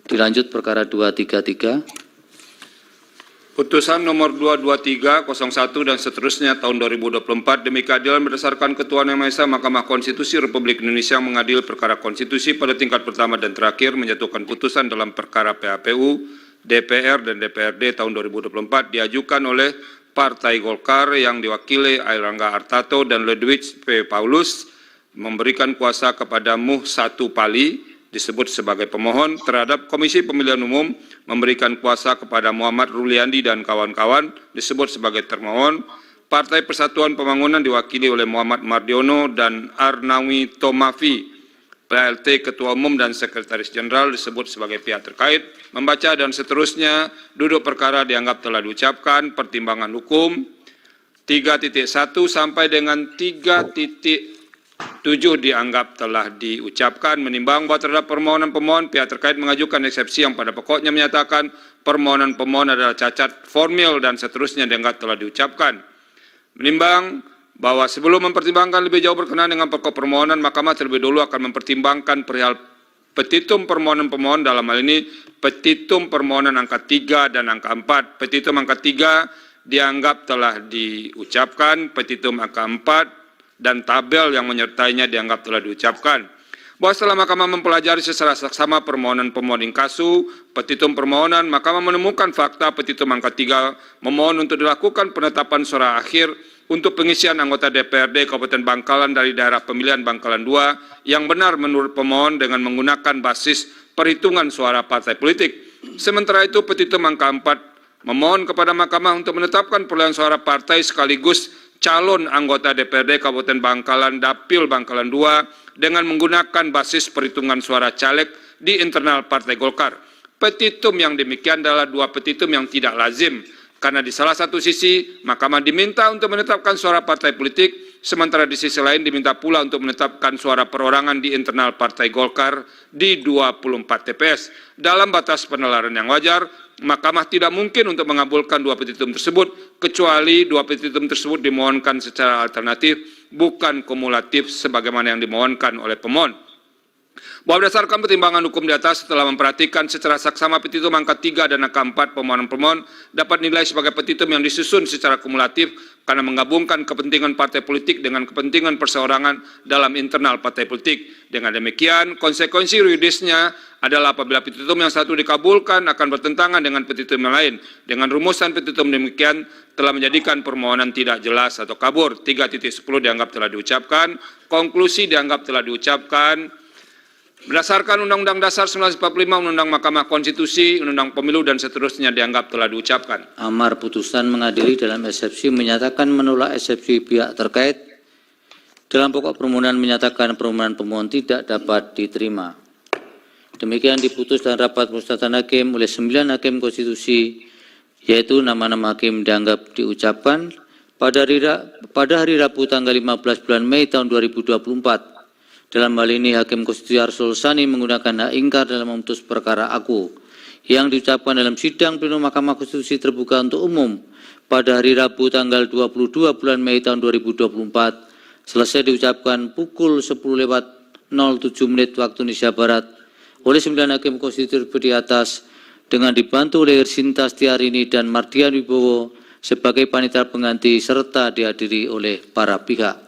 Dilanjut perkara 233. Putusan nomor 22301 dan seterusnya tahun 2024 demi keadilan berdasarkan Ketuhanan Yang Maha Esa, Mahkamah Konstitusi Republik Indonesia mengadil perkara konstitusi pada tingkat pertama dan terakhir menjatuhkan putusan dalam perkara PHPU, DPR dan DPRD tahun 2024 diajukan oleh Partai Golkar yang diwakili Airlangga Hartarto dan Ludwig P. Paulus memberikan kuasa kepada Muh Satu Pali disebut sebagai pemohon terhadap Komisi Pemilihan Umum, memberikan kuasa kepada Muhammad Ruliandi dan kawan-kawan disebut sebagai termohon. Partai Persatuan Pembangunan diwakili oleh Muhammad Mardiono dan Arnawi Tomafi, PLT Ketua Umum dan Sekretaris Jenderal disebut sebagai pihak terkait. Membaca dan seterusnya, duduk perkara dianggap telah diucapkan, pertimbangan hukum 3.1 sampai dengan 3.7 dianggap telah diucapkan, menimbang bahwa terhadap permohonan pemohon pihak terkait mengajukan eksepsi yang pada pokoknya menyatakan permohonan pemohon adalah cacat formil dan seterusnya dianggap telah diucapkan. Menimbang bahwa sebelum mempertimbangkan lebih jauh berkenaan dengan pokok permohonan, Mahkamah terlebih dahulu akan mempertimbangkan perihal petitum permohonan pemohon, dalam hal ini petitum permohonan angka 3 dan angka 4. Petitum angka 3 dianggap telah diucapkan, petitum angka 4 dan tabel yang menyertainya dianggap telah diucapkan. Bahwa setelah Mahkamah mempelajari secara saksama permohonan pemohon inkasu, petitum permohonan, Mahkamah menemukan fakta petitum angka 3 memohon untuk dilakukan penetapan suara akhir untuk pengisian anggota DPRD Kabupaten Bangkalan dari daerah pemilihan Bangkalan 2 yang benar menurut pemohon dengan menggunakan basis perhitungan suara partai politik. Sementara itu petitum angka 4 memohon kepada Mahkamah untuk menetapkan perolehan suara partai sekaligus calon anggota DPRD Kabupaten Bangkalan Dapil Bangkalan 2 dengan menggunakan basis perhitungan suara caleg di internal Partai Golkar. Petitum yang demikian adalah dua petitum yang tidak lazim, karena di salah satu sisi Mahkamah diminta untuk menetapkan suara partai politik, sementara di sisi lain diminta pula untuk menetapkan suara perorangan di internal Partai Golkar di 24 TPS. Dalam batas penalaran yang wajar, Mahkamah tidak mungkin untuk mengabulkan dua petitum tersebut, kecuali dua petitum tersebut dimohonkan secara alternatif, bukan kumulatif sebagaimana yang dimohonkan oleh pemohon. Bahwa berdasarkan pertimbangan hukum di atas, setelah memperhatikan secara saksama petitum angka 3 dan angka 4 permohonan pemohon dapat nilai sebagai petitum yang disusun secara kumulatif karena menggabungkan kepentingan partai politik dengan kepentingan perseorangan dalam internal partai politik. Dengan demikian, konsekuensi yuridisnya adalah apabila petitum yang satu dikabulkan akan bertentangan dengan petitum yang lain. Dengan rumusan petitum demikian telah menjadikan permohonan tidak jelas atau kabur. 3.10 dianggap telah diucapkan, konklusi dianggap telah diucapkan. Berdasarkan Undang-Undang Dasar 1945, Undang-Undang Mahkamah Konstitusi, Undang-Undang Pemilu dan seterusnya dianggap telah diucapkan. Amar putusan mengadili dalam eksepsi menyatakan menolak eksepsi pihak terkait. Dalam pokok permohonan menyatakan permohonan pemohon tidak dapat diterima. Demikian diputus dalam rapat musyawaratan hakim oleh 9 hakim konstitusi, yaitu nama-nama hakim dianggap diucapkan pada hari Rabu tanggal 15 bulan Mei tahun 2024. Dalam hal ini, Hakim Konstitusi Arsul Sani menggunakan hak ingkar dalam memutus perkara aku yang diucapkan dalam sidang pleno Mahkamah Konstitusi terbuka untuk umum pada hari Rabu tanggal 22 bulan Mei tahun 2024 selesai diucapkan pukul 10.07 waktu Indonesia Barat oleh 9 Hakim Konstitusi di atas dengan dibantu oleh Sinta Stiarini dan Mardian Wibowo sebagai panitia pengganti serta dihadiri oleh para pihak.